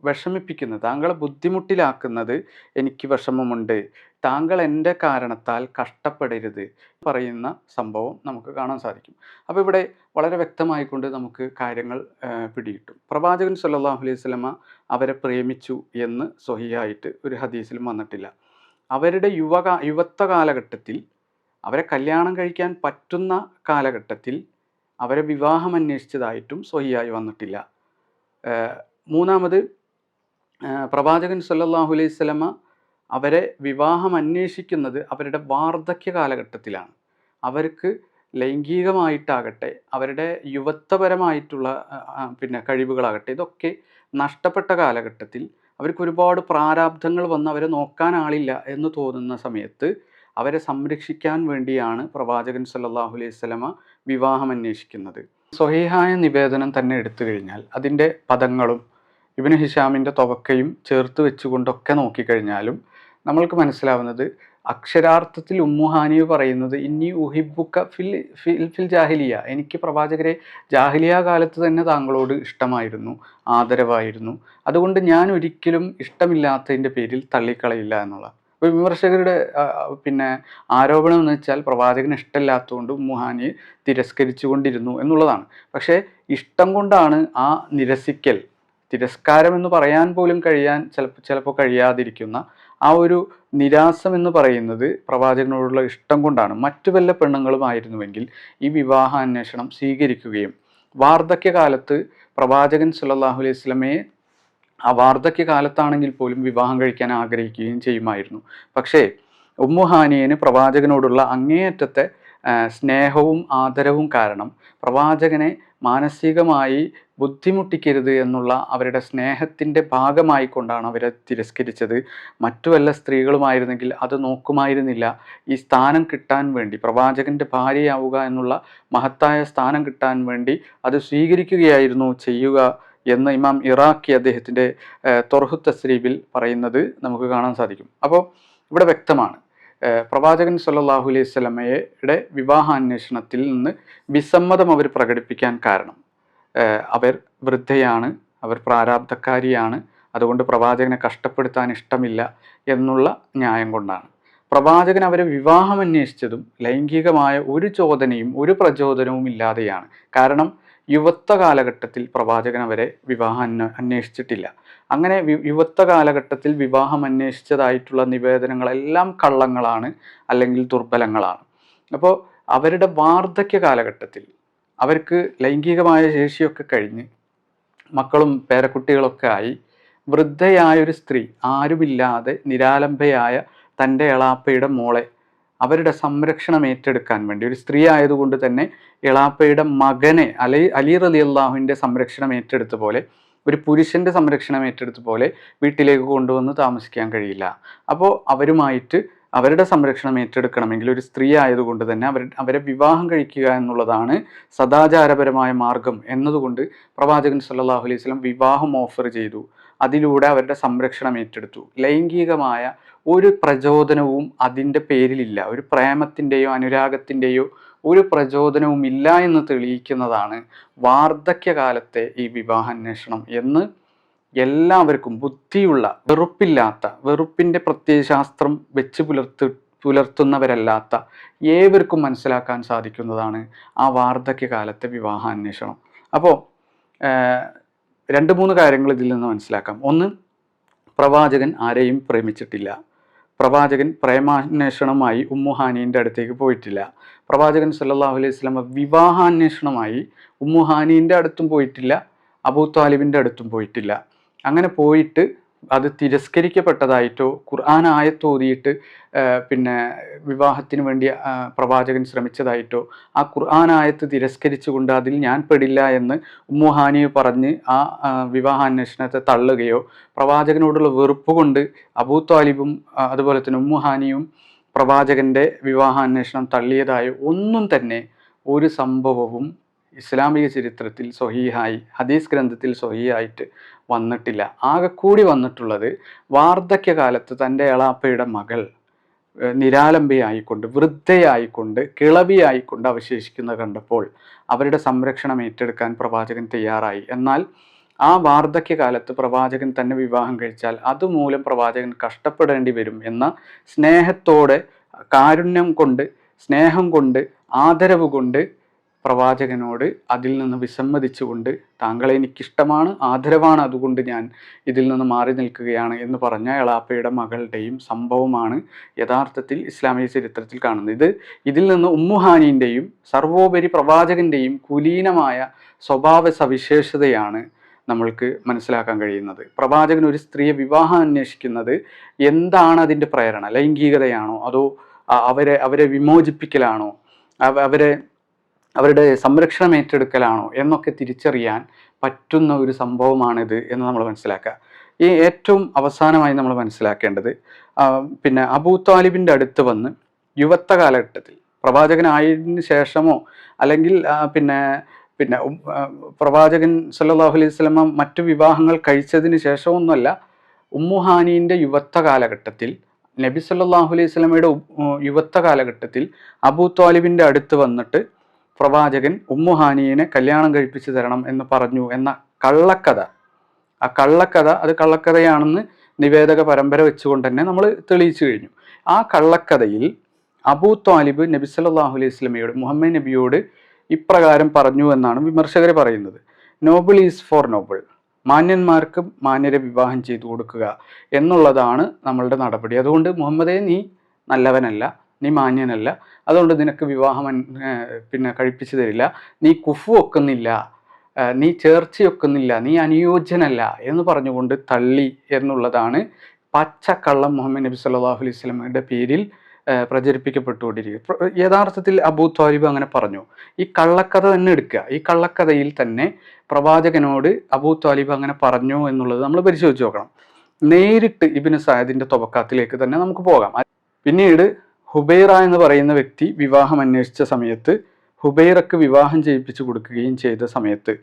വിഷമിപ്പിക്കുന്നത്, താങ്കളെ ബുദ്ധിമുട്ടിലാക്കുന്നത് എനിക്ക് വിഷമമുണ്ട്, താങ്കൾ എൻ്റെ കാരണത്താൽ കഷ്ടപ്പെടരുത് പറയുന്ന സംഭവം നമുക്ക് കാണാൻ സാധിക്കും. അപ്പോൾ ഇവിടെ വളരെ വ്യക്തമായിക്കൊണ്ട് നമുക്ക് കാര്യങ്ങൾ പിടികിട്ടും. പ്രവാചകൻ സല്ലല്ലാഹു അലൈഹി വസല്ലമ അവരെ പ്രേമിച്ചു എന്ന് സ്വഹീഹായിട്ട് ഒരു ഹദീസിലും വന്നിട്ടില്ല. അവരുടെ യുവത്വ കാലഘട്ടത്തിൽ, അവരെ കല്യാണം കഴിക്കാൻ പറ്റുന്ന കാലഘട്ടത്തിൽ അവരെ വിവാഹം അന്വേഷിച്ചതായിട്ടും സ്വഹീഹായി വന്നിട്ടില്ല. മൂന്നാമത്, പ്രവാചകൻ സല്ലല്ലാഹു അലൈഹി വസല്ലമ അവരെ വിവാഹം അന്വേഷിക്കുന്നത് അവരുടെ വാർദ്ധക്യ കാലഘട്ടത്തിലാണ്. അവർക്ക് ലൈംഗികമായിട്ടാകട്ടെ, അവരുടെ യുവത്വപരമായിട്ടുള്ള കഴിവുകളാകട്ടെ, ഇതൊക്കെ നഷ്ടപ്പെട്ട കാലഘട്ടത്തിൽ അവർക്ക് ഒരുപാട് പ്രാരാബ്ധങ്ങൾ വന്ന് അവരെ നോക്കാൻ ആളില്ല എന്ന് തോന്നുന്ന സമയത്ത് അവരെ സംരക്ഷിക്കാൻ വേണ്ടിയാണ് പ്രവാചകൻ സല്ലല്ലാഹു അലൈഹി വസല്ലമ വിവാഹം അന്വേഷിക്കുന്നത്. സ്വഹീഹായ നിവേദനം തന്നെ എടുത്തു കഴിഞ്ഞാൽ അതിൻ്റെ പദങ്ങളും ഇബ്നു ഹിഷാമിൻ്റെ തൊബക്കയും ചേർത്ത് വെച്ചുകൊണ്ടൊക്കെ നോക്കിക്കഴിഞ്ഞാലും നമ്മൾക്ക് മനസ്സിലാവുന്നത്, അക്ഷരാർത്ഥത്തിൽ ഉമ്മുഹാനി പറയുന്നത് ഇന്നി ഉഹിബുക്ക ഫിൽ ജാഹിലിയ, എനിക്ക് പ്രവാചകരെ ജാഹിലിയ കാലത്ത് തന്നെ താങ്കളോട് ഇഷ്ടമായിരുന്നു, ആദരവായിരുന്നു, അതുകൊണ്ട് ഞാൻ ഒരിക്കലും ഇഷ്ടമില്ലാത്തതിൻ്റെ പേരിൽ തള്ളിക്കളയില്ല എന്നുള്ള. അപ്പോൾ വിമർശകരുടെ ആരോപണം എന്ന് വെച്ചാൽ പ്രവാചകന് ഇഷ്ടമില്ലാത്തതുകൊണ്ട് ഉമ്മുഹാനിയെ തിരസ്കരിച്ചു കൊണ്ടിരുന്നു എന്നുള്ളതാണ്. പക്ഷേ ഇഷ്ടം കൊണ്ടാണ് ആ നിരസിക്കൽ, തിരസ്കാരം എന്ന് പറയാൻ പോലും ചിലപ്പോൾ കഴിയാതിരിക്കുന്ന ആ ഒരു നിരാസം എന്ന് പറയുന്നത് പ്രവാചകനോടുള്ള ഇഷ്ടം കൊണ്ടാണ്. മറ്റു വല്ല പെണ്ണുങ്ങളുമായിരുന്നുവെങ്കിൽ ഈ വിവാഹാന്വേഷണം സ്വീകരിക്കുകയും വാർദ്ധക്യകാലത്ത് പ്രവാചകൻ സല്ലല്ലാഹു അലൈഹി വസല്ലമയെ ആ വാർദ്ധക്യകാലത്താണെങ്കിൽ പോലും വിവാഹം കഴിക്കാൻ ആഗ്രഹിക്കുകയും ചെയ്യുമായിരുന്നു. പക്ഷേ ഉമ്മുഹാനിയന് പ്രവാചകനോടുള്ള അങ്ങേയറ്റത്തെ സ്നേഹവും ആദരവും കാരണം പ്രവാചകനെ മാനസികമായി ബുദ്ധിമുട്ടിക്കരുത് എന്നുള്ള അവരുടെ സ്നേഹത്തിൻ്റെ ഭാഗമായി കൊണ്ടാണ് അവരെ തിരസ്കരിച്ചത്. മറ്റു വല്ല സ്ത്രീകളുമായിരുന്നെങ്കിൽ അത് നോക്കുമായിരുന്നില്ല. ഈ സ്ഥാനം കിട്ടാൻ വേണ്ടി, പ്രവാചകൻ്റെ ഭാര്യയാവുക എന്നുള്ള മഹത്തായ സ്ഥാനം കിട്ടാൻ വേണ്ടി അത് സ്വീകരിക്കുകയായിരുന്നു ചെയ്യുക എന്ന് ഇമാം ഇറാഖി അദ്ദേഹത്തിൻ്റെ തൊർഹു തസ്രീബിൽ പറയുന്നത് നമുക്ക് കാണാൻ സാധിക്കും. അപ്പോൾ ഇവിടെ വ്യക്തമാണ്, പ്രവാചകൻ സല്ലല്ലാഹു അലൈഹി വസല്ലമയുടെ വിവാഹാന്വേഷണത്തിൽ നിന്ന് വിസമ്മതം അവർ പ്രകടിപ്പിക്കാൻ കാരണം അവർ വൃദ്ധയാണ്, അവർ പ്രാരാബ്ധക്കാരിയാണ്, അതുകൊണ്ട് പ്രവാചകനെ കഷ്ടപ്പെടുത്താൻ ഇഷ്ടമില്ല എന്നുള്ള ന്യായം കൊണ്ടാണ്. പ്രവാചകൻ അവരെ വിവാഹം അന്വേഷിച്ചതും ലൈംഗികമായ ഒരു ചോദനയും ഒരു പ്രചോദനവും ഇല്ലാതെയാണ്. കാരണം യുവത്വ കാലഘട്ടത്തിൽ പ്രവാചകൻ അവരെ വിവാഹം അന്വേഷിച്ചിട്ടില്ല. അങ്ങനെ യുവത്വ കാലഘട്ടത്തിൽ വിവാഹം അന്വേഷിച്ചതായിട്ടുള്ള നിവേദനങ്ങളെല്ലാം കള്ളങ്ങളാണ്, അല്ലെങ്കിൽ ദുർബലങ്ങളാണ്. അപ്പോൾ അവരുടെ വാർദ്ധക്യ കാലഘട്ടത്തിൽ അവർക്ക് ലൈംഗികമായ ശേഷിയൊക്കെ കഴിഞ്ഞ് മക്കളും പേരക്കുട്ടികളൊക്കെ ആയി വൃദ്ധയായൊരു സ്ത്രീ, ആരുമില്ലാതെ നിരാലംബയായ തൻ്റെ എളാപ്പയുടെ മോളെ അവരുടെ സംരക്ഷണം ഏറ്റെടുക്കാൻ വേണ്ടി, ഒരു സ്ത്രീ ആയതുകൊണ്ട് തന്നെ എളാപ്പയുടെ മകനെ അലി റളിയല്ലാഹുവിൻ്റെ സംരക്ഷണം ഏറ്റെടുത്ത പോലെ, ഒരു പുരുഷൻ്റെ സംരക്ഷണം ഏറ്റെടുത്ത പോലെ വീട്ടിലേക്ക് കൊണ്ടുവന്ന് താമസിക്കാൻ കഴിയില്ല. അപ്പോൾ അവരുമായിട്ട് അവരുടെ സംരക്ഷണം ഏറ്റെടുക്കണമെങ്കിൽ ഒരു സ്ത്രീ ആയതുകൊണ്ട് തന്നെ അവരെ വിവാഹം കഴിക്കുക എന്നുള്ളതാണ് സദാചാരപരമായ മാർഗം എന്നതുകൊണ്ട് പ്രവാചകൻ സല്ലല്ലാഹു അലൈഹി വസല്ലം വിവാഹം ഓഫർ ചെയ്തു. അതിലൂടെ അവരുടെ സംരക്ഷണം ഏറ്റെടുത്തു. ലൈംഗികമായ ഒരു പ്രചോദനവും അതിൻ്റെ പേരിലില്ല. ഒരു പ്രേമത്തിൻ്റെയോ അനുരാഗത്തിൻ്റെയോ ഒരു പ്രചോദനവും ഇല്ല എന്ന് തെളിയിക്കുന്നതാണ് വാർദ്ധക്യകാലത്തെ ഈ വിവാഹാന്വേഷണം എന്ന് എല്ലാവർക്കും ബുദ്ധിയുള്ള, വെറുപ്പിൻ്റെ പ്രത്യയശാസ്ത്രം വെച്ച് പുലർത്തുന്നവരല്ലാത്ത ഏവർക്കും മനസ്സിലാക്കാൻ സാധിക്കുന്നതാണ് ആ വാർദ്ധക്യകാലത്തെ വിവാഹാന്വേഷണം. അപ്പോൾ 2-3 കാര്യങ്ങൾ ഇതിൽ നിന്ന് മനസ്സിലാക്കാം. ഒന്ന്, പ്രവാചകൻ ആരെയും പ്രേമിച്ചിട്ടില്ല. പ്രവാചകൻ പ്രേമാന്വേഷണമായി ഉമ്മുഹാനീൻ്റെ അടുത്തേക്ക് പോയിട്ടില്ല. പ്രവാചകൻ സല്ലല്ലാഹു അലൈഹി വസല്ലം വിവാഹാന്വേഷണമായി ഉമ്മുഹാനീൻ്റെ അടുത്തും പോയിട്ടില്ല, അബൂ ത്വാലിബിൻ്റെ അടുത്തും പോയിട്ടില്ല. അങ്ങനെ പോയിട്ട് അത് തിരസ്കരിക്കപ്പെട്ടതായിട്ടോ ഖുർആൻ ആയത്തോതിയിട്ട് പിന്നെ വിവാഹത്തിന് വേണ്ടി പ്രവാചകൻ ശ്രമിച്ചതായിട്ടോ ആ ഖുർആൻ ആയത്ത് തിരസ്കരിച്ചുകൊണ്ട് അതിൽ ഞാൻ പെടില്ല എന്ന് ഉമ്മുഹാനി പറഞ്ഞ് ആ വിവാഹാന്വേഷണത്തെ തള്ളുകയോ, പ്രവാചകനോടുള്ള വെറുപ്പ് കൊണ്ട് അബൂ ത്വാലിബും അതുപോലെ തന്നെ ഉമ്മുഹാനിയും പ്രവാചകൻ്റെ വിവാഹാന്വേഷണം തള്ളിയതായോ ഒന്നും തന്നെ ഒരു സംഭവവും ഇസ്ലാമിക ചരിത്രത്തിൽ സ്വഹീഹായി, ഹദീസ് ഗ്രന്ഥത്തിൽ സ്വഹീഹായിട്ട് വന്നിട്ടില്ല. ആകെക്കൂടി വന്നിട്ടുള്ളത് വാർദ്ധക്യകാലത്ത് തൻ്റെ എളാപ്പയുടെ മകൾ നിരാലംബയായിക്കൊണ്ട്, വൃദ്ധയായിക്കൊണ്ട്, കിളവിയായിക്കൊണ്ട് അവശേഷിക്കുന്നത് കണ്ടപ്പോൾ അവരുടെ സംരക്ഷണം ഏറ്റെടുക്കാൻ പ്രവാചകൻ തയ്യാറായി. എന്നാൽ ആ വാർദ്ധക്യകാലത്ത് പ്രവാചകൻ തന്നെ വിവാഹം കഴിച്ചാൽ അതുമൂലം പ്രവാചകൻ കഷ്ടപ്പെടേണ്ടി വരും എന്ന സ്നേഹത്തോടെ, കാരുണ്യം കൊണ്ട്, സ്നേഹം കൊണ്ട്, ആദരവ് കൊണ്ട് പ്രവാചകനോട് അതിൽ നിന്ന് വിസമ്മതിച്ചുകൊണ്ട്, താങ്കളെ എനിക്കിഷ്ടമാണ്, ആദരവാണ്, അതുകൊണ്ട് ഞാൻ ഇതിൽ നിന്ന് മാറി നിൽക്കുകയാണ് എന്ന് പറഞ്ഞ എളാപ്പയുടെ മകളുടെയും സംഭവമാണ് യഥാർത്ഥത്തിൽ ഇസ്ലാമിക ചരിത്രത്തിൽ കാണുന്നത്. ഇതിൽ നിന്ന് ഉമ്മുഹാനീൻ്റെയും സർവോപരി പ്രവാചകൻ്റെയും കുലീനമായ സ്വഭാവ സവിശേഷതയാണ് നമ്മൾക്ക് മനസ്സിലാക്കാൻ കഴിയുന്നത്. പ്രവാചകൻ ഒരു സ്ത്രീയെ വിവാഹം അന്വേഷിക്കുന്നത് എന്താണ് അതിൻ്റെ പ്രേരണ? ലൈംഗികതയാണോ, അതോ അവരെ വിമോചിപ്പിക്കലാണോ, അവരുടെ സംരക്ഷണം ഏറ്റെടുക്കലാണോ എന്നൊക്കെ തിരിച്ചറിയാൻ പറ്റുന്ന ഒരു സംഭവമാണിത് എന്ന് നമ്മൾ മനസ്സിലാക്കുക. ഈ ഏറ്റവും അവസാനമായി നമ്മൾ മനസ്സിലാക്കേണ്ടത്, പിന്നെ അബൂ ത്വാലിബിൻ്റെ അടുത്ത് വന്ന് യുവത്വ കാലഘട്ടത്തിൽ പ്രവാചകനായതിനു ശേഷമോ അല്ലെങ്കിൽ പിന്നെ പ്രവാചകൻ സല്ലല്ലാഹു അലൈഹി വസല്ലം മറ്റു വിവാഹങ്ങൾ കഴിച്ചതിന് ശേഷമൊന്നുമല്ല, ഉമ്മുഹാനീൻ്റെ യുവത്വ കാലഘട്ടത്തിൽ, നബി സല്ലല്ലാഹു അലൈഹി വസല്ലമയുടെ യുവത്വ കാലഘട്ടത്തിൽ അബൂ ത്വാലിബിൻ്റെ അടുത്ത് വന്നിട്ട് പ്രവാചകൻ ഉമ്മുഹാനിയെ കല്യാണം കഴിപ്പിച്ചു തരണം എന്ന് പറഞ്ഞു എന്ന കള്ളക്കഥ, ആ കള്ളക്കഥ അത് കള്ളക്കഥയാണെന്ന് നിവേദക പരമ്പര വെച്ചുകൊണ്ട് തന്നെ നമ്മൾ തെളിയിച്ചു കഴിഞ്ഞു. ആ കള്ളക്കഥയിൽ അബൂ ത്വാലിബ് നബി സല്ലല്ലാഹു അലൈഹി വസല്ലമയോട്, മുഹമ്മദ് നബിയോട് ഇപ്രകാരം പറഞ്ഞു എന്നാണ് വിമർശകർ പറയുന്നത്: നോബിൾ ഈസ് ഫോർ നോബിൾ, മാന്യന്മാർക്ക് മാന്യരെ വിവാഹം ചെയ്തു കൊടുക്കുക എന്നുള്ളതാണ് നമ്മളുടെ നടപടി. അതുകൊണ്ട് മുഹമ്മദേ, നീ നല്ലവനല്ല, നീ മാന്യനല്ല, അതുകൊണ്ട് നിനക്ക് വിവാഹം കഴിപ്പിച്ചു തരില്ല, നീ കുഫു വെക്കുന്നില്ല, നീ ചേർച്ച വെക്കുന്നില്ല, നീ അനുയോജ്യനല്ല എന്ന് പറഞ്ഞുകൊണ്ട് തള്ളി എന്നുള്ളതാണ് പച്ചക്കള്ളം മുഹമ്മദ് നബി സല്ലല്ലാഹു അലൈഹി വസല്ലമയുടെ പേരിൽ പ്രചരിപ്പിക്കപ്പെട്ടുകൊണ്ടിരിക്കുക. യഥാർത്ഥത്തിൽ അബൂ ത്വാലിബ് അങ്ങനെ പറഞ്ഞു. ഈ കള്ളക്കഥ തന്നെ എടുക്കുക. ഈ കള്ളക്കഥയിൽ തന്നെ പ്രവാചകനോട് അബൂ ത്വാലിബ് അങ്ങനെ പറഞ്ഞു എന്നുള്ളത് നമ്മൾ പരിശോധിച്ച് നോക്കണം. നേരിട്ട് ഇബ്നു സഅദിന്റെ തൊബക്കാത്തിലേക്ക് തന്നെ നമുക്ക് പോകാം. പിന്നീട് ഹുബൈറ എന്ന് പറയുന്ന വ്യക്തി വിവാഹം അന്വേഷിച്ച സമയത്ത് ഹുബൈറക്ക് വിവാഹം ചെയ്യിപ്പിച്ചു കൊടുക്കുകയും ചെയ്ത സമയത്ത്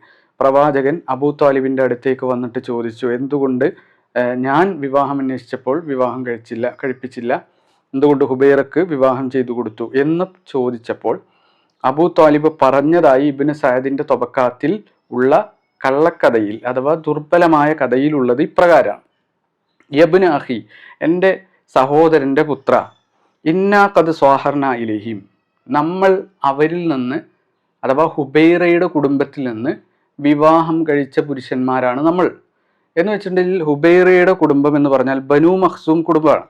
പ്രവാചകൻ അബൂ ത്വാലിബിന്റെ അടുത്തേക്ക് വന്നിട്ട് ചോദിച്ചു, എന്തുകൊണ്ട് ഞാൻ വിവാഹം അന്വേഷിച്ചപ്പോൾ വിവാഹം കഴിപ്പിച്ചില്ല, എന്തുകൊണ്ട് ഹുബൈറക്ക് വിവാഹം ചെയ്തു കൊടുത്തു എന്ന് ചോദിച്ചപ്പോൾ അബൂ ത്വാലിബ് പറഞ്ഞതായി ഇബ്നു സഅദിന്റെ തൊബക്കാത്തിൽ ഉള്ള കള്ളക്കഥയിൽ അഥവാ ദുർബലമായ കഥയിലുള്ളത് ഇപ്രകാരമാണ്: യബ്ന അഖി, എൻ്റെ സഹോദരൻ്റെ പുത്ര, ഇന്നാ ഖദ് സ്വാഹർന ഇലൈഹിം, നമ്മൾ അവരിൽ നിന്ന് അഥവാ ഹുബൈറയുടെ കുടുംബത്തിൽ നിന്ന് വിവാഹം കഴിച്ച പുരുഷന്മാരാണ് നമ്മൾ. എന്ന് വെച്ചിട്ടുണ്ടെങ്കിൽ ഹുബൈറയുടെ കുടുംബം എന്ന് പറഞ്ഞാൽ ബനു മഖ്സൂം കുടുംബമാണ്.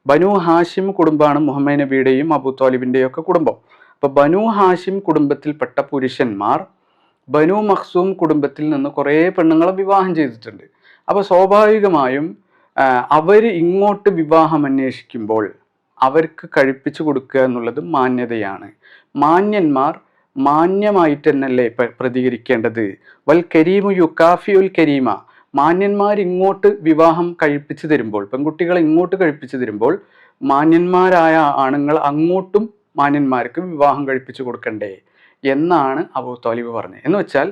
ബനു ഹാഷിം കുടുംബമാണ് മുഹമ്മദ് നബിയുടെയും അബൂ ത്വാലിബിൻ്റെയും ഒക്കെ കുടുംബം. അപ്പോൾ ബനു ഹാഷിം കുടുംബത്തിൽപ്പെട്ട പുരുഷന്മാർ ബനു മഖ്സൂം കുടുംബത്തിൽ നിന്ന് കുറേ പെണ്ണുങ്ങളെ വിവാഹം ചെയ്തിട്ടുണ്ട്. അപ്പോൾ സ്വാഭാവികമായും അവർ ഇങ്ങോട്ട് വിവാഹം അന്വേഷിക്കുമ്പോൾ അവർക്ക് കഴിപ്പിച്ചു കൊടുക്കുക എന്നുള്ളത് മാന്യതയാണ്. മാന്യന്മാർ മാന്യമായിട്ട് തന്നെയല്ലേ പ്രതികരിക്കേണ്ടത്. വൽ കരീമു യുക്കാഫിയുൽ കരീമ, മാന്യന്മാർ ഇങ്ങോട്ട് വിവാഹം കഴിപ്പിച്ചു തരുമ്പോൾ, പെൺകുട്ടികളെ ഇങ്ങോട്ട് കഴിപ്പിച്ചു തരുമ്പോൾ മാന്യന്മാരായ ആണുങ്ങൾ അങ്ങോട്ടും മാന്യന്മാർക്ക് വിവാഹം കഴിപ്പിച്ചു കൊടുക്കണ്ടേ എന്നാണ് അബൂ ത്വാലിബ് പറഞ്ഞത്. എന്ന് വെച്ചാൽ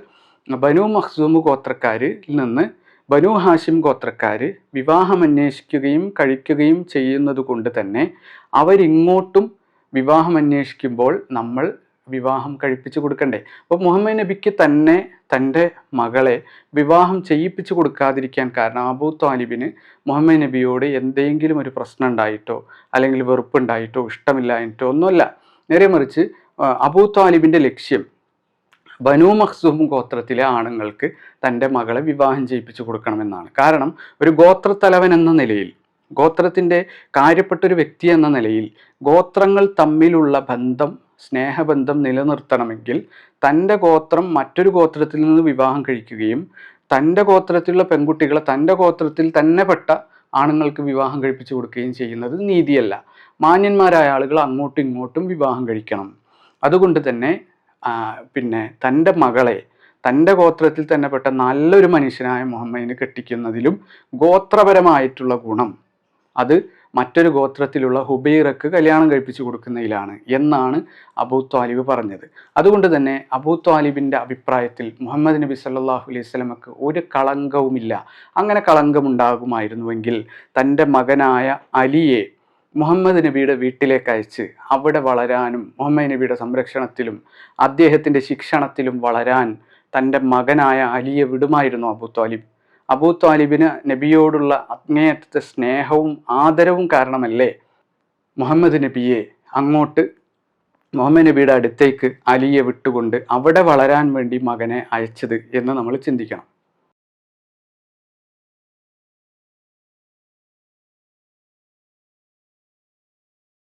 ബനു മഖ്സൂം ഗോത്രക്കാരിൽ നിന്ന് ബനു ഹാഷിം ഗോത്രക്കാർ വിവാഹം അന്വേഷിക്കുകയും കഴിക്കുകയും ചെയ്യുന്നത് കൊണ്ട് തന്നെ അവരിങ്ങോട്ടും വിവാഹം അന്വേഷിക്കുമ്പോൾ നമ്മൾ വിവാഹം കഴിപ്പിച്ചു കൊടുക്കണ്ടേ. അപ്പോൾ മുഹമ്മദ് നബിക്ക് തന്നെ തൻ്റെ മകളെ വിവാഹം ചെയ്യിപ്പിച്ചു കൊടുക്കാതിരിക്കാൻ കാരണം അബൂ ത്വാലിബിന് മുഹമ്മദ് നബിയോട് എന്തെങ്കിലും ഒരു പ്രശ്നം ഉണ്ടായിട്ടോ അല്ലെങ്കിൽ വെറുപ്പുണ്ടായിട്ടോ ഇഷ്ടമില്ലായിട്ടോ ഒന്നുമല്ല. നേരെ മറിച്ച് അബൂ ത്വാലിബിൻ്റെ ലക്ഷ്യം ബനു മഖ്സൂം ഗോത്രത്തിലെ ആണുങ്ങൾക്ക് തൻ്റെ മകളെ വിവാഹം ചെയ്യിപ്പിച്ചു കൊടുക്കണമെന്നാണ്. കാരണം ഒരു ഗോത്രത്തലവൻ എന്ന നിലയിൽ, ഗോത്രത്തിൻ്റെ കാര്യപ്പെട്ടൊരു വ്യക്തി എന്ന നിലയിൽ ഗോത്രങ്ങൾ തമ്മിലുള്ള ബന്ധം, സ്നേഹബന്ധം നിലനിർത്തണമെങ്കിൽ തൻ്റെ ഗോത്രം മറ്റൊരു ഗോത്രത്തിൽ നിന്ന് വിവാഹം കഴിക്കുകയും തൻ്റെ ഗോത്രത്തിലുള്ള പെൺകുട്ടികളെ തൻ്റെ ഗോത്രത്തിൽ തന്നെ പെട്ട ആണുങ്ങൾക്ക് വിവാഹം കഴിപ്പിച്ചു കൊടുക്കുകയും ചെയ്യുന്നത് നീതിയല്ല. മാന്യന്മാരായ ആളുകൾ അങ്ങോട്ടും ഇങ്ങോട്ടും വിവാഹം കഴിക്കണം. അതുകൊണ്ട് തന്നെ പിന്നെ തൻ്റെ മകളെ തൻ്റെ ഗോത്രത്തിൽ തന്നെ പെട്ട നല്ലൊരു മനുഷ്യനായ മുഹമ്മദിന് കെട്ടിക്കുന്നതിലും ഗോത്രപരമായിട്ടുള്ള ഗുണം അത് മറ്റൊരു ഗോത്രത്തിലുള്ള ഹുബൈറക്ക് കല്യാണം കഴിപ്പിച്ചു കൊടുക്കുന്നതിലാണ് എന്നാണ് അബൂ ത്വാലിബ് പറഞ്ഞത്. അതുകൊണ്ട് തന്നെ അബൂ ത്വാലിബിൻ്റെ അഭിപ്രായത്തിൽ മുഹമ്മദ് നബി സല്ലല്ലാഹു അലൈഹി വസല്ലമക്ക് ഒരു കളങ്കവുമില്ല. അങ്ങനെ കളങ്കമുണ്ടാകുമായിരുന്നുവെങ്കിൽ തൻ്റെ മകനായ അലിയെ മുഹമ്മദ് നബിയുടെ വീട്ടിലേക്ക് അയച്ച് അവിടെ വളരാനും മുഹമ്മദ് നബിയുടെ സംരക്ഷണത്തിലും അദ്ദേഹത്തിൻ്റെ ശിക്ഷണത്തിലും വളരാൻ തൻ്റെ മകനായ അലിയെ വിടുമായിരുന്നു അബൂ ത്വാലിബ്. അബൂ ത്വാലിബിന് നബിയോടുള്ള അങ്ങേയറ്റത്തെ സ്നേഹവും ആദരവും കാരണമല്ലേ മുഹമ്മദ് നബിയെ അങ്ങോട്ട് മുഹമ്മദ് നബിയുടെ അടുത്തേക്ക് അലിയെ വിട്ടുകൊണ്ട് അവിടെ വളരാൻ വേണ്ടി മകനെ അയച്ചത് എന്ന് നമ്മൾ ചിന്തിക്കണം.